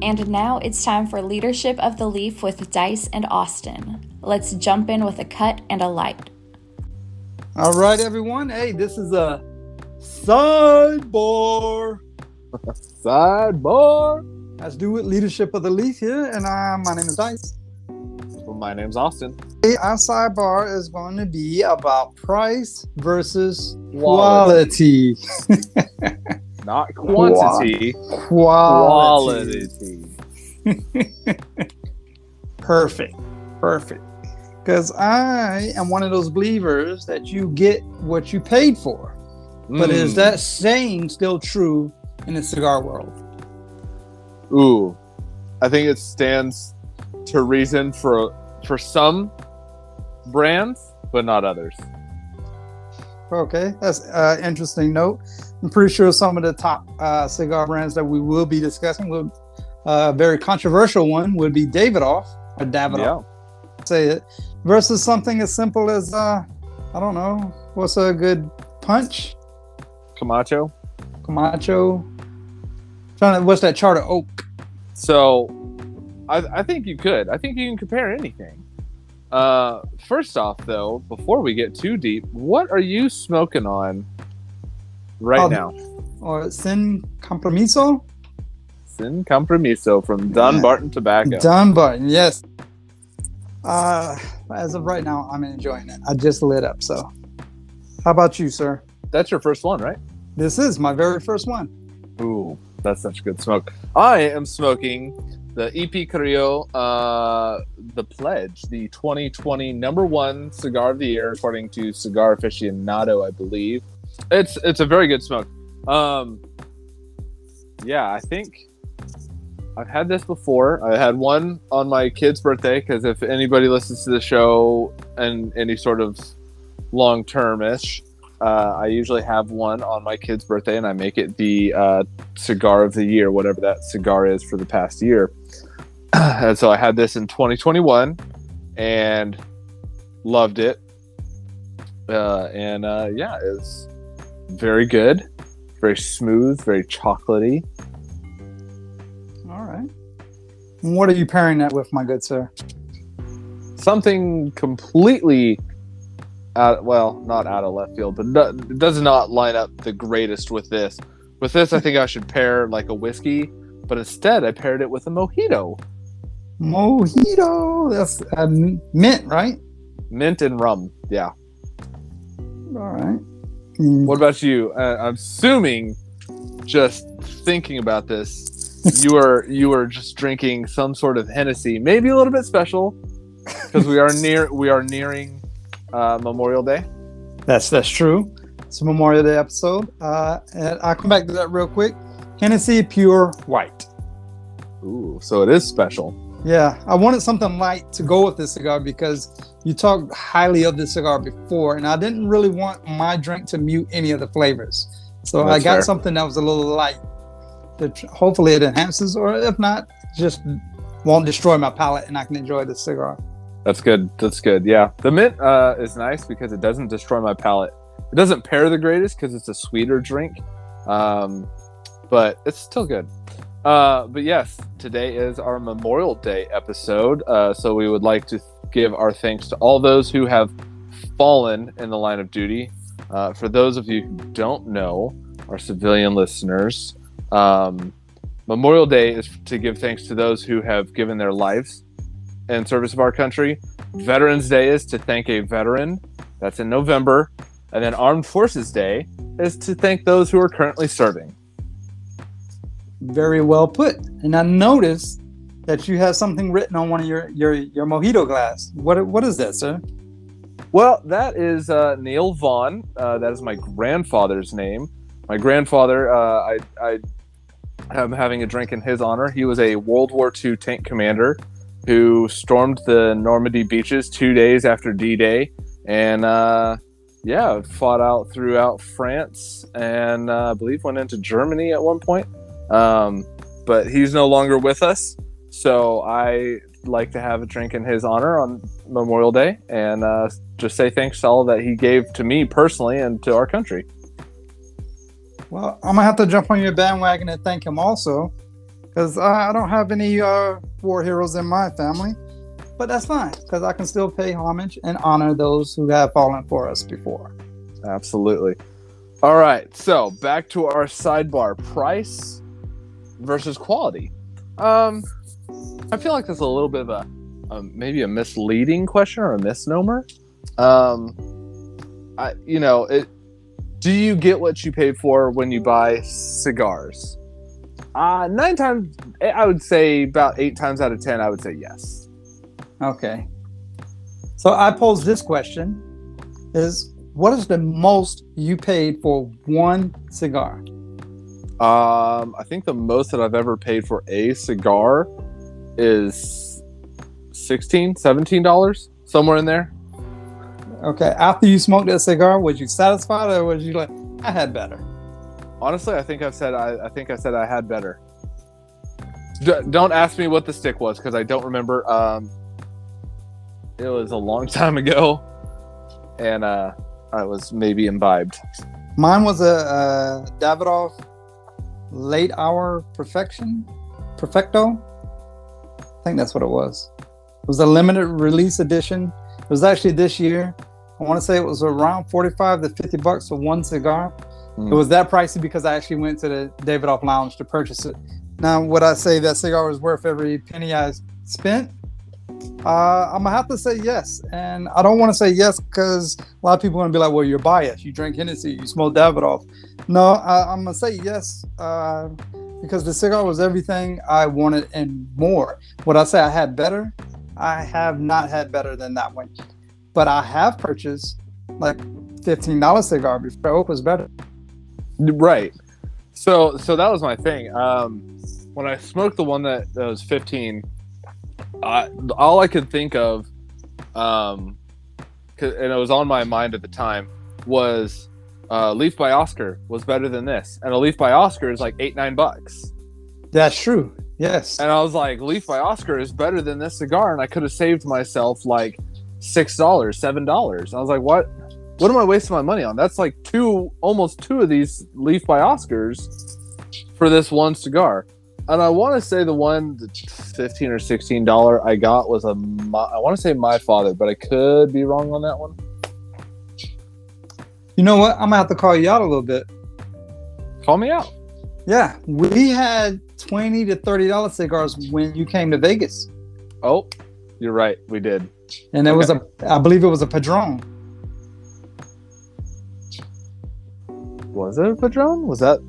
And now it's time for Leadership of the Leaf with Dice and Austin. Let's jump in with a cut and a light. All right, everyone. Hey, this is a sidebar. Sidebar. Let's do it. Leadership of the Leaf here, and my name is Dice. Well, my name's Austin. Our sidebar is going to be about price versus quality. Not quantity. Quality. Perfect. Because I am one of those believers that you get what you paid for. But is that saying still true in the cigar world? Ooh, I think it stands to reason for some brands, but not others. Okay, that's an interesting note. I'm pretty sure some of the top cigar brands that we will be discussing, a very controversial one would be Davidoff, or Davidoff, say it, versus something as simple as, I don't know, what's a good punch? Camacho. What's that Charter Oak? So, I think you could. I think you can compare anything. First off, though, before we get too deep, what are you smoking on now? Or Sin Compromiso? Sin Compromiso from Dunbarton Tobacco. Dunbarton, yes. As of right now, I'm enjoying it. I just lit up, so. How about you, sir? That's your first one, right? This is my very first one. Ooh, that's such a good smoke. I am smoking the EP Carrillo, the Pledge, the 2020 #1 cigar of the year, according to Cigar Aficionado, I believe. It's a very good smoke. Yeah, I think I've had this before. I had one on my kid's birthday, because if anybody listens to the show and any sort of long-term-ish, I usually have one on my kid's birthday, and I make it the cigar of the year, whatever that cigar is for the past year. And so I had this in 2021 and loved it. Yeah, it's very good, very smooth, very chocolatey. All right. And what are you pairing that with, my good sir? Something completely not out of left field, but it does not line up the greatest with this. With this, I think I should pair like a whiskey, but instead I paired it with a mojito. Mojito. That's mint, right? Mint and rum. Yeah. All right. What about you? I'm assuming, just thinking about this, you are just drinking some sort of Hennessy, maybe a little bit special, because we are nearing Memorial Day. That's true. It's a Memorial Day episode. And I'll come back to that real quick. Hennessy Pure White. Ooh, so it is special. Yeah, I wanted something light to go with this cigar because you talked highly of this cigar before, and I didn't really want my drink to mute any of the flavors. So That's I got fair. something that was a little light that hopefully it enhances, or if not, just won't destroy my palate and I can enjoy the cigar. That's good. Yeah, the mint is nice because it doesn't destroy my palate. It doesn't pair the greatest because it's a sweeter drink, but it's still good. But yes, today is our Memorial Day episode, so we would like to give our thanks to all those who have fallen in the line of duty. For those of you who don't know, our civilian listeners, Memorial Day is to give thanks to those who have given their lives in service of our country. Veterans Day is to thank a veteran. That's in November. And then Armed Forces Day is to thank those who are currently serving. Very well put. And I noticed that you have something written on one of your mojito glass. What is that, sir? Well, that is Neal Vaughn. That is my grandfather's name. My grandfather, I am having a drink in his honor. He was a World War II tank commander who stormed the Normandy beaches 2 days after D-Day, and fought out throughout France, and I believe went into Germany at one point. But he's no longer with us, so I like to have a drink in his honor on Memorial Day, and just say thanks to all that he gave to me personally and to our country. Well, I'm gonna have to jump on your bandwagon and thank him also. because I don't have any war heroes in my family. But that's fine, because I can still pay homage and honor those who have fallen for us before. Absolutely. All right, so back to our sidebar: price versus quality. I feel like that's a little bit of maybe a misleading question or a misnomer. Do you get what you pay for when you buy cigars? 9 times, I would say about 8 times out of 10, I would say yes. Okay. So I pose this question: what is the most you paid for one cigar? I think the most that I've ever paid for a cigar is $16, $17, somewhere in there. Okay. After you smoked that cigar, was you satisfied, or was you like, I had better? Honestly, I think I said I had better. Don't ask me what the stick was, because I don't remember. It was a long time ago, and I was maybe imbibed. Mine was a Davidoff Late Hour Perfecto. I think that's what it was. It was a limited release edition. It was actually this year. I want to say it was around $45 to $50 for one cigar. It was that pricey because I actually went to the Davidoff Lounge to purchase it. Now, would I say that cigar was worth every penny I spent? I'm gonna have to say yes, and I don't want to say yes because a lot of people are gonna be like, "Well, you're biased. You drink Hennessy, you smoke Davidoff." No, I'm gonna say yes because the cigar was everything I wanted and more. Would I say I had better? I have not had better than that one, but I have purchased like $15 cigar before. Oak was better. Right. So that was my thing. When I smoked the one that was 15. All I could think of, and it was on my mind at the time, was Leaf by Oscar was better than this, and a Leaf by Oscar is like $8-9. That's true. Yes. And I was like, Leaf by Oscar is better than this cigar, and I could have saved myself like $6, $7. I was like, what am I wasting my money on? That's like almost two of these Leaf by Oscars for this one cigar. And I want to say the one, the $15 or $16 I got was I want to say My Father, but I could be wrong on that one. You know what? I'm gonna have to call you out a little bit. Call me out. Yeah, we had $20 to $30 cigars when you came to Vegas. Oh, you're right. We did. And it was I believe it was a Padron. Was it a Padron? Was that?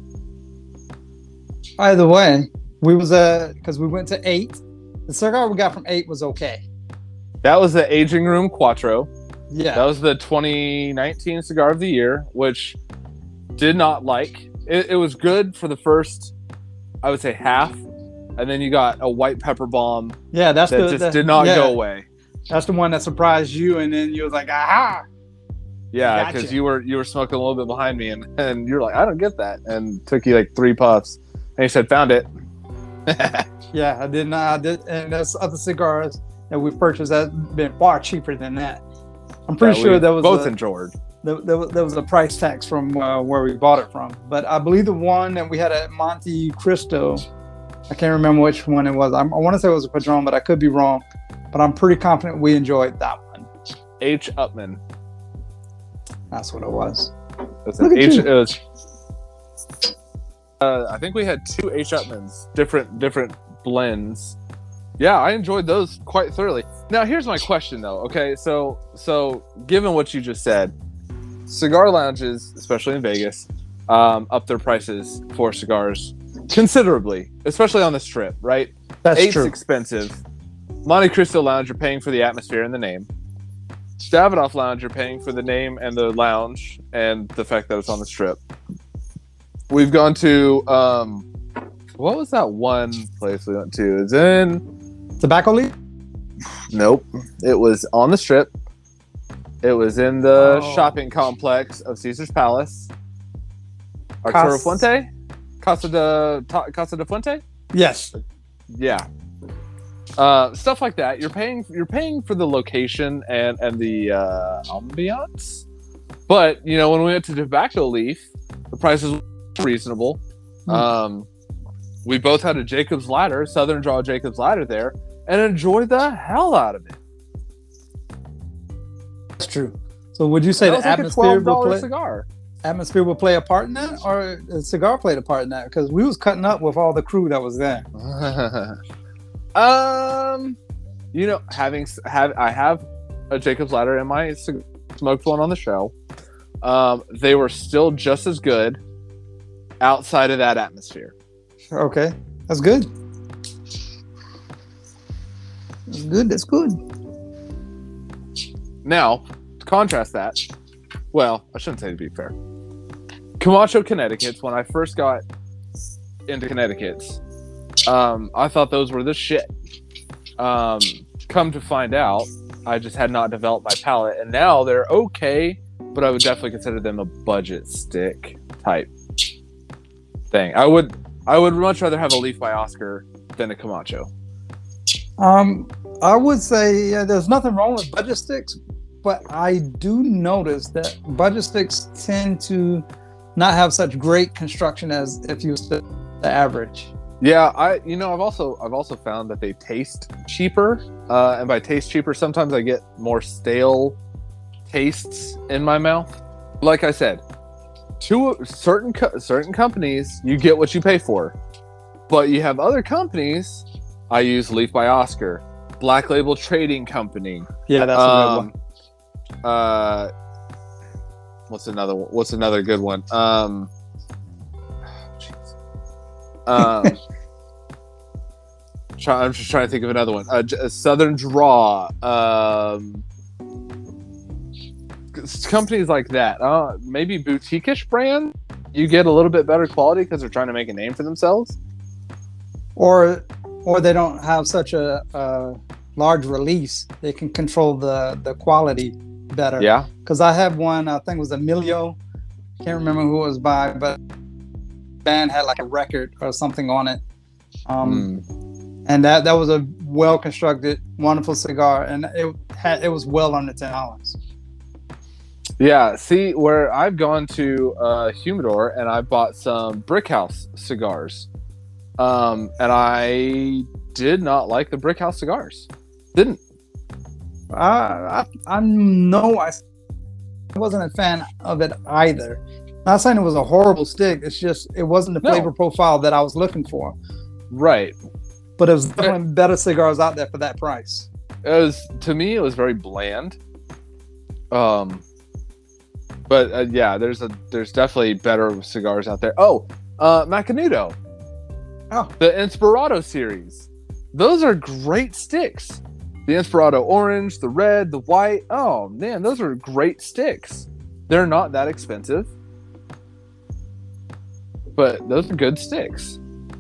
Either way, because we went to 8. The cigar we got from 8 was okay. That was the Aging Room Quattro. Yeah. That was the 2019 Cigar of the Year, which did not like. It was good for the first, I would say, half. And then you got a white pepper bomb. Yeah, that did not go away. That's the one that surprised you, and then you was like, aha. Yeah, because you were smoking a little bit behind me, and you're like, I don't get that. And took you like 3 puffs. And you said, found it. Yeah, I did not. I did, and there's other cigars that we purchased that been far cheaper than that. I'm pretty sure that was both enjoyed. There was a price tax from where we bought it from, but I believe the one that we had at Monte Cristo, I can't remember which one it was. I want to say it was a Padron, but I could be wrong. But I'm pretty confident we enjoyed that one. H. Upman. That's what it was. It was I think we had 2 H. Upmans, different blends. Yeah, I enjoyed those quite thoroughly. Now, here's my question, though. Okay, so given what you just said, cigar lounges, especially in Vegas, up their prices for cigars considerably, especially on the Strip, right? That's 8's true. Expensive. Monte Cristo Lounge, you're paying for the atmosphere and the name. Davidoff Lounge, you're paying for the name and the lounge and the fact that it's on the Strip. We've gone to what was that one place we went to? It's in Tobacco Leaf? Nope. It was on the Strip. It was in the shopping complex of Caesar's Palace. Arturo Fuente? Casa de Fuente? Yes. Yeah. Stuff like that. You're paying for the location and the ambiance. But when we went to Tobacco Leaf, the prices were reasonable. we both had a Jacob's Ladder, Southern Draw Jacob's Ladder there, and enjoyed the hell out of it. That's true. So would you say That the was like atmosphere a $12 will play, cigar. atmosphere will play a part in that, or the cigar played a part in that? Because we was cutting up with all the crew that was there. You know, I have a Jacob's Ladder in my smoked one on the show. They were still just as good outside of that atmosphere. Okay, that's good. That's good. That's good. Now, to contrast that, well, I shouldn't say to be fair. Camacho Connecticut's, when I first got into Connecticut's, I thought those were the shit. Come to find out, I just had not developed my palate, and now they're okay, but I would definitely consider them a budget stick type thing. I would much rather have a Leaf by Oscar than a Camacho. I would say there's nothing wrong with budget sticks, but I do notice that budget sticks tend to not have such great construction as if you the average. Yeah, I've also found that they taste cheaper, and by taste cheaper, sometimes I get more stale tastes in my mouth. Like I said, to certain companies, you get what you pay for, but you have other companies. I use Leaf by Oscar, Black Label Trading Company. Yeah, that's a good one. What's another good one? I'm just trying to think of another one. Southern Draw. Companies like that. Maybe boutique-ish brand. You get a little bit better quality because they're trying to make a name for themselves. Or they don't have such a large release. They can control the quality better. Yeah. Because I have one, I think it was Emilio. Can't remember who it was by, but band had like a record or something on it. And that was a well constructed, wonderful cigar, and it was well under $10. Yeah, see, where I've gone to Humidor and I bought some Brickhouse cigars, and I did not like the Brickhouse cigars. Didn't. I wasn't a fan of it either. Not saying it was a horrible stick. It's just it wasn't the flavor profile that I was looking for. Right. But there's definitely better cigars out there for that price. To me, it was very bland. But yeah, there's definitely better cigars out there. Macanudo. Oh, the Inspirado series. Those are great sticks. The Inspirado orange, the red, the white. Oh man, those are great sticks. They're not that expensive, but those are good sticks.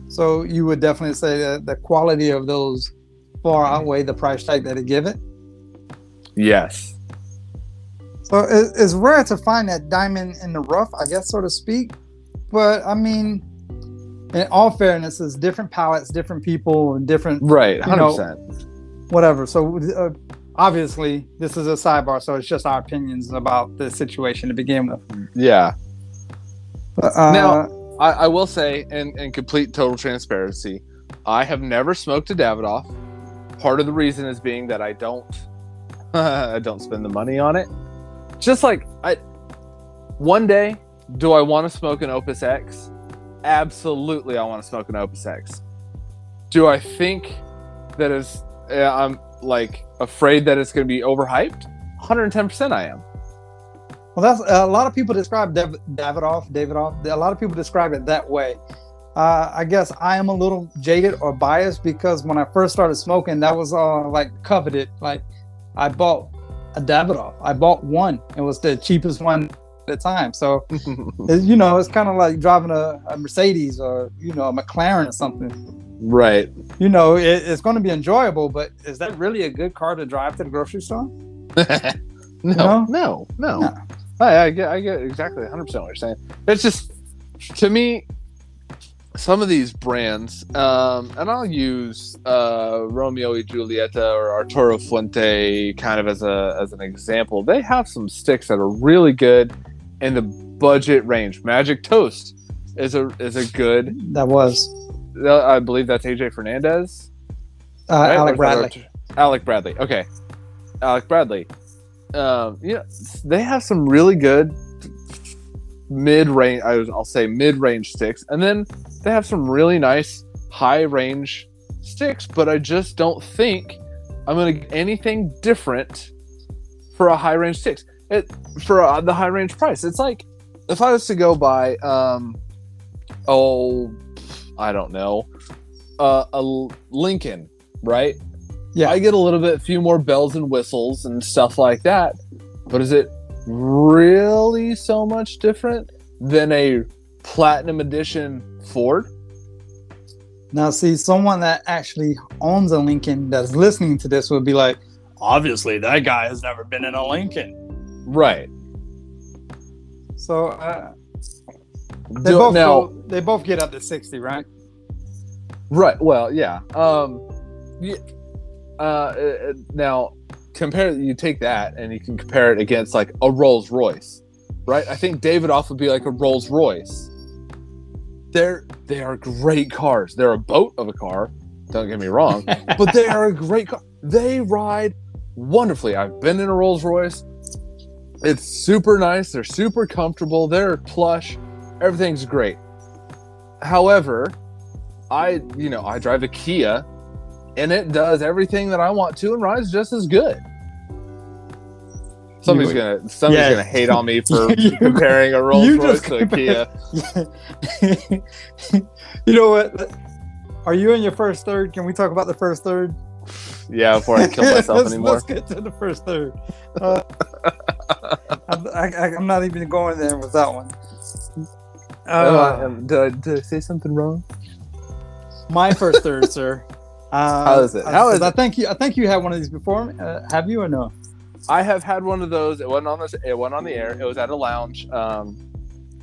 So you would definitely say that the quality of those far outweigh the price tag that they give it? Yes. So it's rare to find that diamond in the rough, I guess, so to speak. But I mean, in all fairness, it's different palates, different people, and different... Right, 100%. Whatever. So obviously, this is a sidebar, so it's just our opinions about the situation to begin with. Yeah. Now... I will say, in complete total transparency, I have never smoked a Davidoff. Part of the reason is being that I don't spend the money on it. Just like one day, do I want to smoke an Opus X? Absolutely, I want to smoke an Opus X. Do I think that I'm like afraid that it's going to be overhyped? 110% I am. Well, that's a lot of people describe Davidoff. A lot of people describe it that way. I guess I am a little jaded or biased because when I first started smoking, that was like coveted. Like I bought a Davidoff. I bought one. It was the cheapest one at the time. So, it's kind of like driving a Mercedes or, a McLaren or something. Right. It's going to be enjoyable, but is that really a good car to drive to the grocery store? No. I get exactly 100% what you're saying. It's just, to me, some of these brands, and I'll use Romeo y Julieta or Arturo Fuente kind of as an example. They have some sticks that are really good in the budget range. Magic Toast is a good. That was. I believe that's AJ Fernandez. Right? Alec Bradley. Alec Bradley. Okay, Alec Bradley. They have some really good mid-range. I'll say mid-range sticks, and then they have some really nice high-range sticks. But I just don't think I'm gonna get anything different for a high-range sticks. For the high-range price, it's like if I was to go buy, I don't know, a Lincoln, right? Yeah, I get a few more bells and whistles and stuff like that. But is it really so much different than a Platinum Edition Ford? Now, see, someone that actually owns a Lincoln that's listening to this would be like, obviously, that guy has never been in a Lincoln. Right. So they both get up to 60, right? Right. Well, yeah. Now, you take that and you can compare it against like a Rolls Royce, right? I think Davidoff would be like a Rolls Royce. They are great cars. They're a boat of a car. Don't get me wrong, but they are a great car. They ride wonderfully. I've been in a Rolls Royce. It's super nice. They're super comfortable. They're plush. Everything's great. However, I drive a Kia, and it does everything that I want to and rides just as good. Somebody's gonna hate on me for comparing a Rolls Royce to a Kia. You know what? Are you in your first third? Can we talk about the first third? Yeah, before I kill myself anymore. Let's get to the first third. I'm not even going there with that one. Did I say something wrong? My first third, sir. How is it? I think you had one of these before. Have you or no? I have had one of those. It wasn't on the air. It was at a lounge. I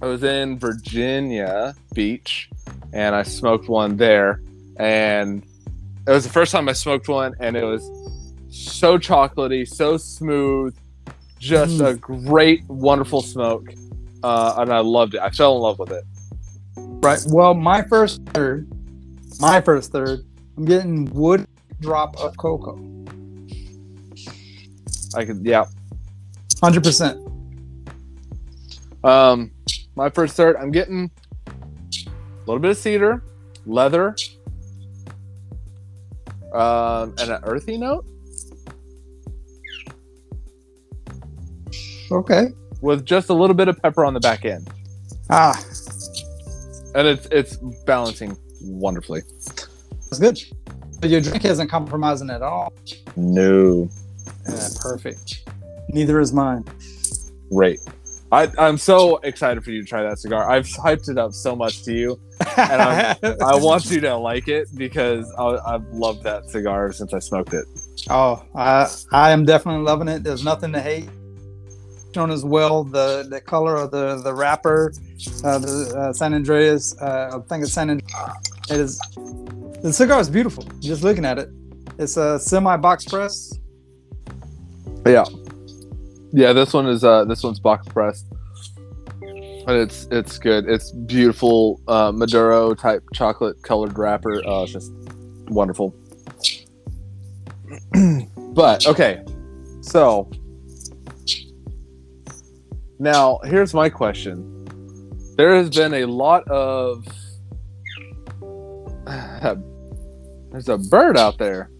was in Virginia Beach, and I smoked one there. And it was the first time I smoked one, and it was so chocolatey, so smooth, just a great, wonderful smoke. And I loved it. I fell in love with it. Right. Well, my first third, I'm getting wood drop of cocoa. 100%. My first third, I'm getting a little bit of cedar, leather, and an earthy note. Okay. With just a little bit of pepper on the back end. And it's balancing wonderfully. That's good. But your drink isn't compromising at all. No. Yeah, perfect. Neither is mine. Great. I'm so excited for you to try that cigar. I've hyped it up so much to you, and I want you to like it because I've loved that cigar since I smoked it. Oh, I am definitely loving it. There's nothing to hate. Shown as well the color of the wrapper, the San Andreas. I think it's San Andreas. The cigar is beautiful. Just looking at it, it's a semi box press. Yeah. This one's box pressed, but it's good. It's beautiful Maduro type chocolate colored wrapper. It's just wonderful. But okay, so now here's my question. There has been a lot of there's a bird out there.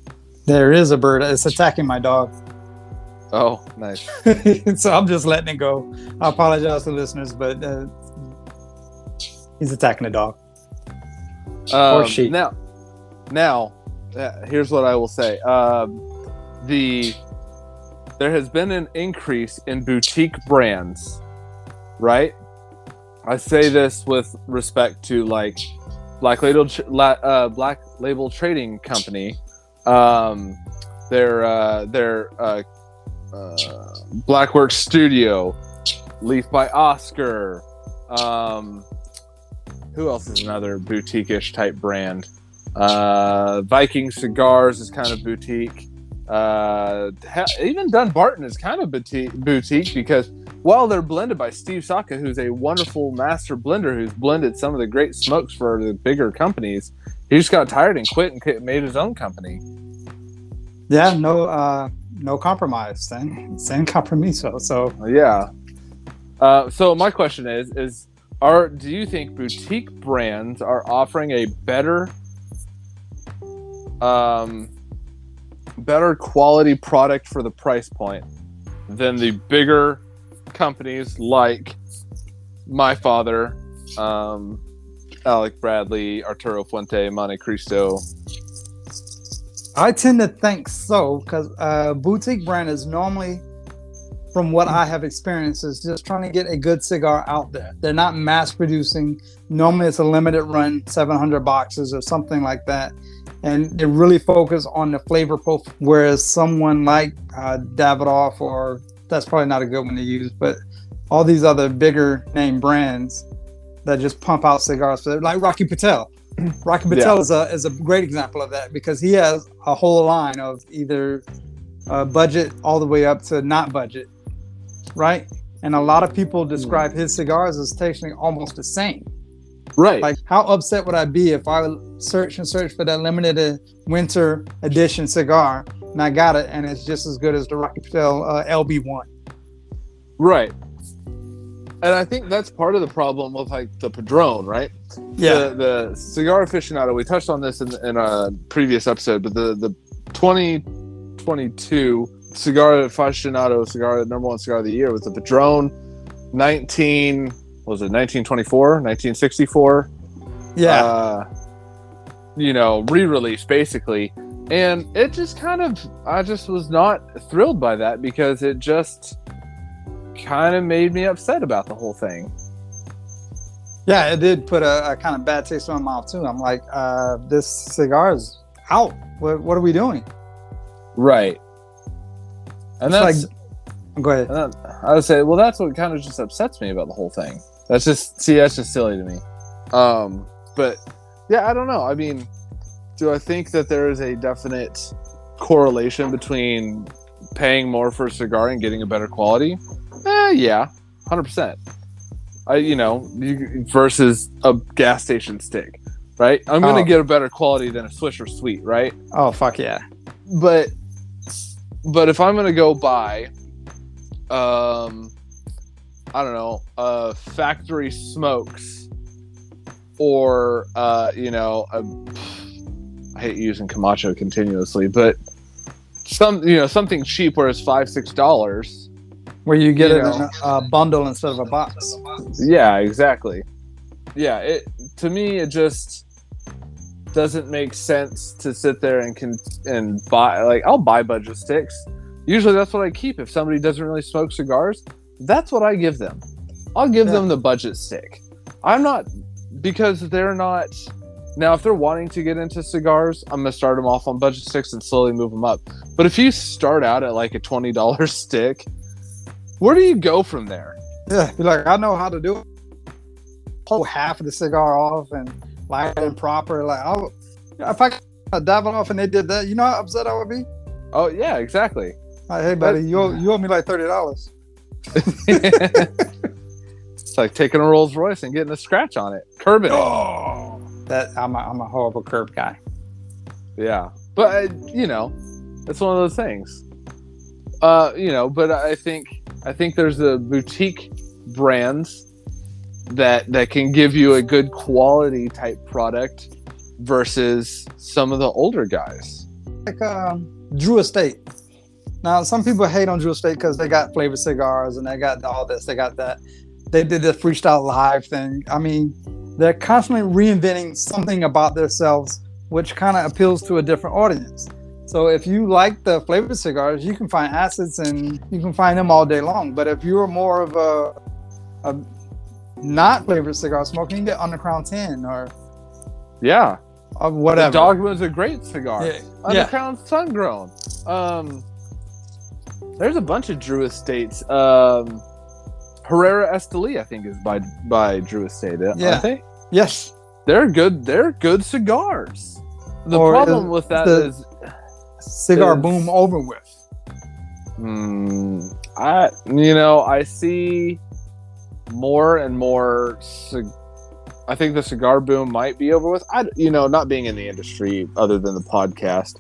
There is a bird. It's attacking my dog. Oh, nice. So I'm just letting it go. I apologize to listeners, but he's attacking the dog. Or sheep. Now, here's what I will say. There has been an increase in boutique brands, right? I say this with respect to like Black Label Trading Company. Their Blackworks Studio, Leaf by Oscar. Who else is another boutique-ish type brand? Viking Cigars is kind of boutique. Even Dunbarton is kind of boutique because while they're blended by Steve Saka, who's a wonderful master blender who's blended some of the great smokes for the bigger companies, he just got tired and quit and made his own company. Yeah, no compromise. Sin Compromiso. So yeah. So my question is do you think boutique brands are offering a better quality product for the price point than the bigger companies like my father, Alec Bradley, Arturo Fuente, Monte Cristo? I tend to think so, because boutique brand is normally, from what I have experienced, is just trying to get a good cigar out there. They're not mass producing. Normally it's a limited run, 700 boxes or something like that. And they really focus on the flavor profile. Whereas someone like Davidoff, or that's probably not a good one to use, but all these other bigger name brands that just pump out cigars, like Rocky Patel. Rocky Patel is a great example of that, because he has a whole line of either budget all the way up to not budget, right? And a lot of people describe his cigars as tasting almost the same. Right. Like, how upset would I be if I would search for that limited winter edition cigar and I got it and it's just as good as the Rocky Patel LB1? Right. And I think that's part of the problem with like the Padron, right? Yeah. The Cigar Aficionado, we touched on this in a previous episode, but the 2022 Cigar Aficionado number one cigar of the year was the Padron 1964? 1964? Yeah. Re-release basically. And it just I just was not thrilled by that, because it just kind of made me upset about the whole thing. Yeah, it did put a kind of bad taste in my mouth too. I'm like, this cigar is out. What are we doing? Right. And that's like, go ahead. I would say, well, that's what kind of just upsets me about the whole thing. That's just silly to me. But yeah, I don't know. I mean, do I think that there is a definite correlation between paying more for a cigar and getting a better quality? Yeah, 100%. Versus a gas station stick, right? I'm gonna get a better quality than a Swisher Sweet, right? Oh, fuck yeah. But if I'm gonna go buy, I don't know, factory smokes, or I hate using Camacho continuously, but something cheap where it's $5-6. Where you get it in a bundle instead of a box. Yeah, exactly. Yeah, to me, it just doesn't make sense to sit there and buy. Like, I'll buy budget sticks. Usually, that's what I keep. If somebody doesn't really smoke cigars, that's what I give them. I'll give them the budget stick. I'm not, because they're not. Now, if they're wanting to get into cigars, I'm gonna start them off on budget sticks and slowly move them up. But if you start out at like a $20 stick, where do you go from there? Yeah, be like, I know how to do it. Pull half of the cigar off and light it proper. Like, if I got a Davidoff and they did that, you know how upset I would be? Oh yeah, exactly. Like, hey buddy, you owe me like $30. It's like taking a Rolls Royce and getting a scratch on it, curbing it. Oh, I'm a horrible curb guy. Yeah, but it's one of those things. But I think there's the boutique brands that can give you a good quality type product versus some of the older guys. Like Drew Estate. Now, some people hate on Drew Estate because they got flavored cigars and they got all this, they got that. They did the Freestyle Live thing. I mean, they're constantly reinventing something about themselves, which kind of appeals to a different audience. So if you like the flavored cigars, you can find acids and you can find them all day long. But if you're more of a not flavored cigar smoker, you can get Undercrown 10 or whatever. The Dogma's a great cigar. Yeah. Undercrown Sun-Grown. There's a bunch of Drew Estates. Herrera Esteli, I think, is by Drew Estate. Aren't they? Yes. They're good. They're good cigars. The problem with that is Cigar Boom over with. I see more and more. I think the cigar boom might be over with. Not being in the industry other than the podcast,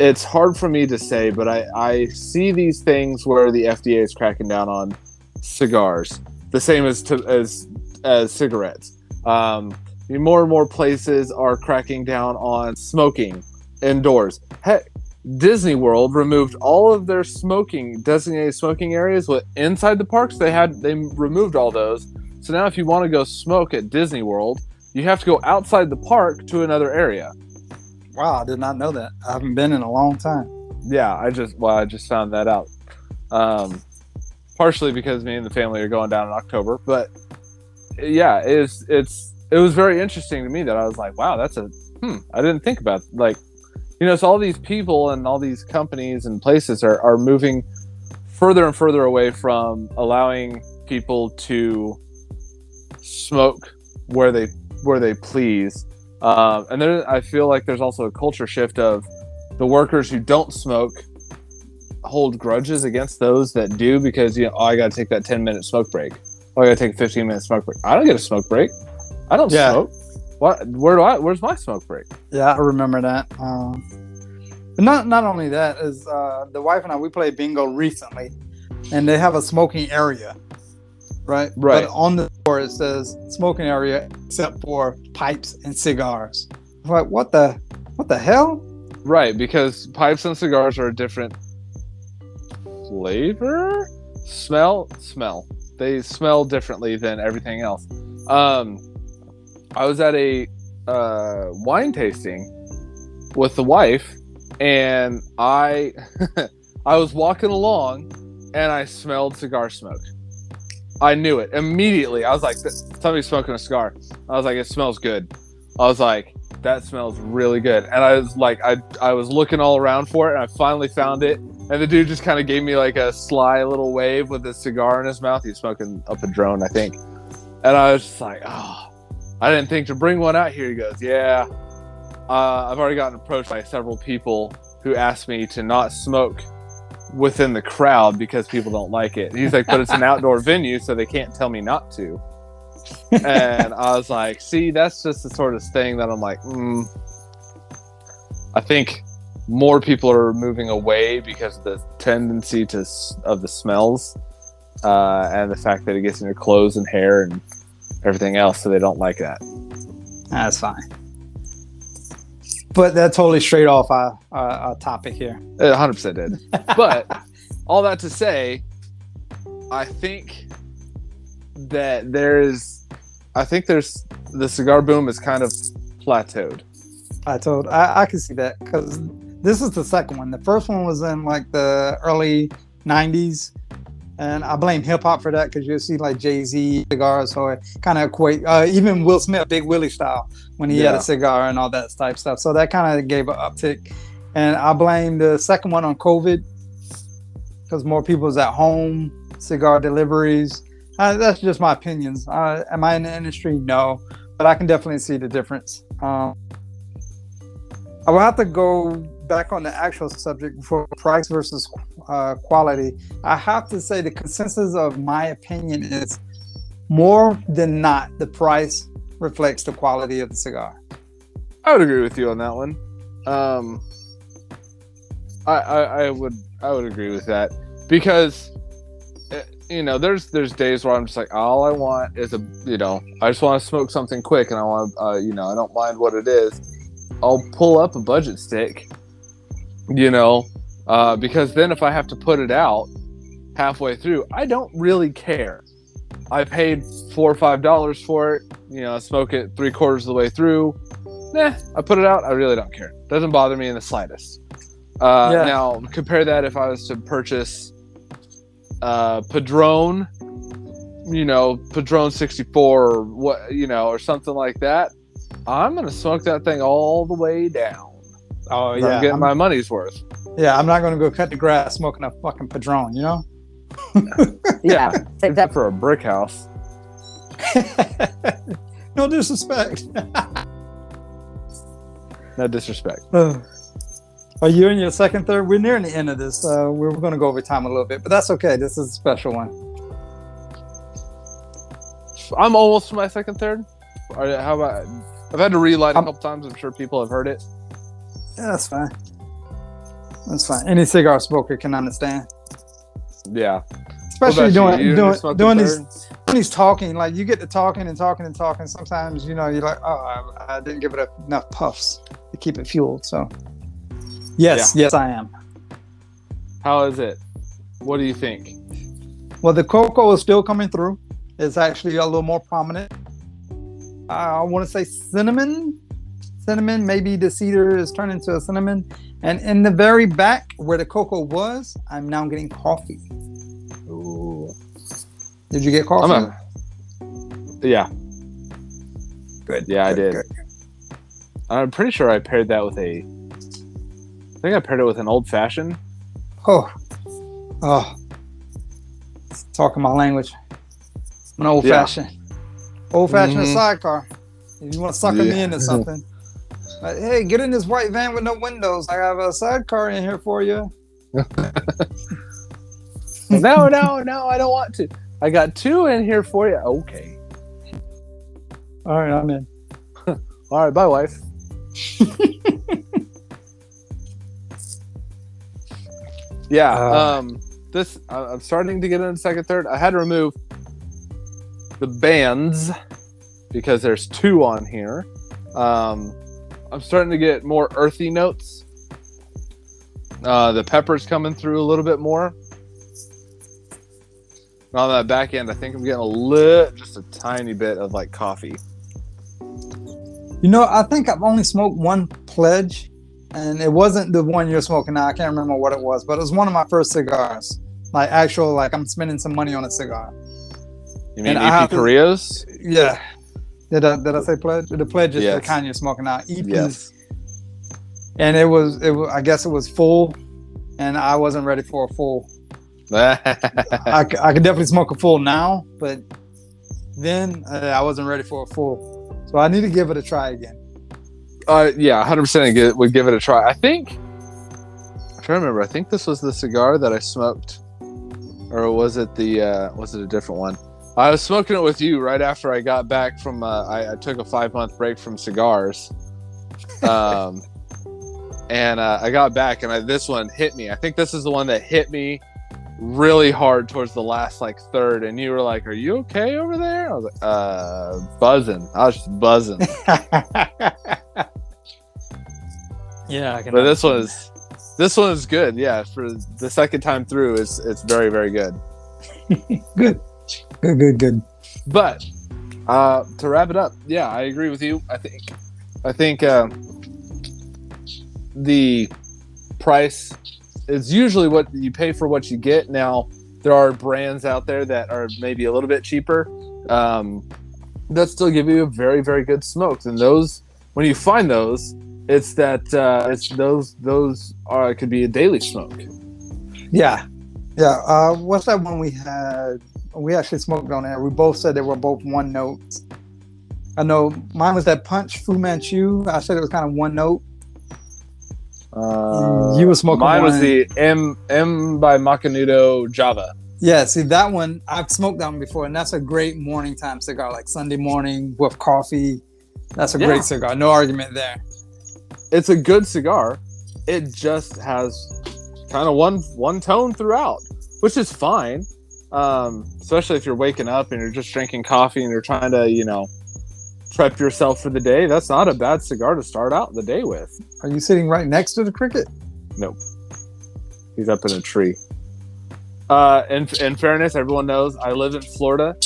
it's hard for me to say, but I see these things where the FDA is cracking down on cigars, the same as cigarettes. More and more places are cracking down on smoking indoors. Heck, Disney World removed all of their designated smoking areas inside the parks. They removed all those. So now if you want to go smoke at Disney World, you have to go outside the park to another area. Wow, I did not know that. I haven't been in a long time. Yeah, I just found that out. Partially because me and the family are going down in October, but yeah, it was very interesting to me that I was like, wow, I didn't think about, so all these people and all these companies and places are moving further and further away from allowing people to smoke where they please. And then I feel like there's also a culture shift of the workers who don't smoke hold grudges against those that do, because I got to take that 10-minute smoke break. I got to take a 15-minute smoke break. I don't get a smoke break. I don't smoke. What? Where's my smoke break? Yeah, I remember that. But not only that, is the wife and I, we played bingo recently, and they have a smoking area, right? But on the door it says smoking area except for pipes and cigars. I'm like, what the hell? Right, because pipes and cigars are a different flavor, smell. They smell differently than everything else. I was at a wine tasting with the wife, and I was walking along, and I smelled cigar smoke. I knew it immediately. I was like, somebody's smoking a cigar. I was like, it smells good. I was like, that smells really good. And I was like, I was looking all around for it, and I finally found it. And the dude just kind of gave me like a sly little wave with a cigar in his mouth. He's smoking a Padron, I think. And I was just like, oh, I didn't think to bring one out here. He goes, yeah. I've already gotten approached by several people who asked me to not smoke within the crowd because people don't like it. He's like, but it's an outdoor venue, so they can't tell me not to. And I was like, see, that's just the sort of thing that I'm like, I think more people are moving away because of the tendency of the smells and the fact that it gets in your clothes and hair and everything else, so they don't like that. That's fine. But that totally strayed off our topic here. It 100% did. But all that to say, I think that there's the cigar boom is kind of plateaued. I can see that, because this is the second one. The first one was in like the early 90s. And I blame hip hop for that, because you'll see like Jay-Z cigars, so it kind of equate, even Will Smith, Big Willie style, when he had a cigar and all that type stuff. So that kind of gave an uptick. And I blame the second one on COVID, because more people was at home, cigar deliveries. That's just my opinions. Am I in the industry? No, but I can definitely see the difference. I will have to go back on the actual subject for price versus quality. I have to say the consensus of my opinion is more than not, the price reflects the quality of the cigar. I would agree with you on that one. I would agree with that, because there's days where I'm just like, all I want is I just want to smoke something quick, and I want I don't mind what it is. I'll pull up a budget stick, because then if I have to put it out halfway through, I don't really care. I paid $4 or $5 for it, I smoke it 3/4 of the way through. I put it out. I really don't care. Doesn't bother me in the slightest. Now compare that if I was to purchase Padron, Padron 64 or what, or something like that. I'm gonna smoke that thing all the way down. Oh yeah, I'm getting my money's worth. Yeah, I'm not gonna go cut the grass smoking a fucking Padron, Yeah, except for a brick house. No disrespect. No disrespect. Are you in your second, third? We're nearing the end of this. We're going to go over time a little bit, but that's okay. This is a special one. I'm almost to my second, third. How about? I've had to relight a couple times. I'm sure people have heard it. Yeah, that's fine. That's fine. Any cigar smoker can understand. Yeah. Especially doing these talking. Like you get to talking and talking and talking. Sometimes you're like, oh, I didn't give it enough puffs to keep it fueled. So. Yes, I am. How is it? What do you think? Well, the cocoa is still coming through. It's actually a little more prominent. I want to say cinnamon. Cinnamon, maybe the cedar is turning into a cinnamon. And in the very back where the cocoa was, I'm now getting coffee. Ooh. Did you get coffee? Yeah. Good. Yeah, I did. Good. I'm pretty sure I paired that with I think I paired it with an old fashioned. Oh. Talking my language. An old fashioned. Old fashioned sidecar. If you want to sucker me into something. Like, hey, get in this white van with no windows. I have a sidecar in here for you. No, I don't want to. I got two in here for you. Okay. All right, I'm in. All right, bye, wife. Yeah. This I'm starting to get into second, third. I had to remove the bands because there's two on here. I'm starting to get more earthy notes. The pepper's coming through a little bit more. On that back end, I think I'm getting just a tiny bit of like coffee. I think I've only smoked one Pledge, and it wasn't the one you're smoking now. I can't remember what it was, but it was one of my first cigars. Like I'm spending some money on a cigar. You mean EP Carrillos? Yeah. Did I say Pledge? The Pledge is yes. the kind you're smoking now. EP. Yes. And it was. I guess it was full, and I wasn't ready for a full. I could definitely smoke a full now, but then I wasn't ready for a full. So I need to give it a try again. Yeah, 100% would give it a try. I'm trying to remember. I think this was the cigar that I smoked, or was it a different one? I was smoking it with you right after I got back from. I took a 5-month break from cigars, and I got back, and this one hit me. I think this is the one that hit me really hard towards the last third, and you were like, "Are you okay over there?" I was like, buzzing. I was just buzzing. Yeah, I can. But this one is good. Yeah, for the second time through, it's very, very good. Good. But to wrap it up, yeah, I agree with you. I think the price is usually what you pay for what you get. Now, there are brands out there that are maybe a little bit cheaper that still give you a very, very good smoke. And those, when you find those, it's those could be a daily smoke. Yeah. What's that one we had? We actually smoked on there. We both said they were both one notes. I know mine was that Punch Fu Manchu. I said it was kind of one note. You were smoking mine one. Was the M by Macanudo Java. Yeah, see that one, I've smoked that one before, and that's a great morning time cigar, like Sunday morning with coffee. That's a great cigar. No argument there. It's a good cigar. It just has kind of one tone throughout, which is fine. Especially if you're waking up and you're just drinking coffee and you're trying to, prep yourself for the day. That's not a bad cigar to start out the day with. Are you sitting right next to the cricket? Nope. He's up in a tree. In fairness, everyone knows I live in Florida.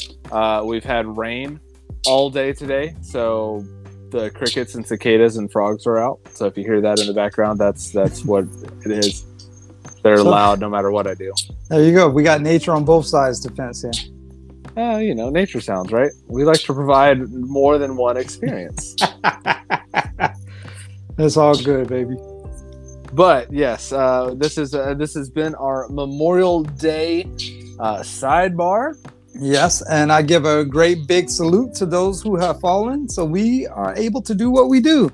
We've had rain all day today, so the crickets and cicadas and frogs are out. So if you hear that in the background, that's what it is. They're loud no matter what I do. There you go. We got nature on both sides of the fence here. Nature sounds, right? We like to provide more than one experience. It's all good, baby. But yes, this has been our Memorial Day sidebar. Yes, and I give a great big salute to those who have fallen, so we are able to do what we do.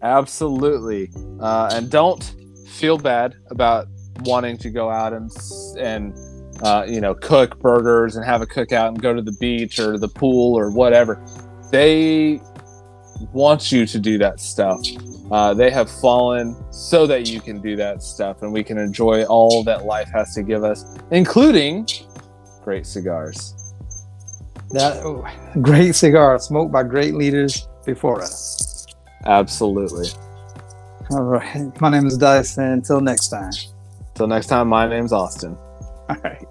Absolutely, and don't feel bad about wanting to go out and cook burgers and have a cookout and go to the beach or the pool or whatever. They want you to do that stuff. They have fallen so that you can do that stuff and we can enjoy all that life has to give us, including great cigars. Great cigar smoked by great leaders before us. Absolutely. All right. My name is Dice, and until next time. Till next time, my name's Austin. All right.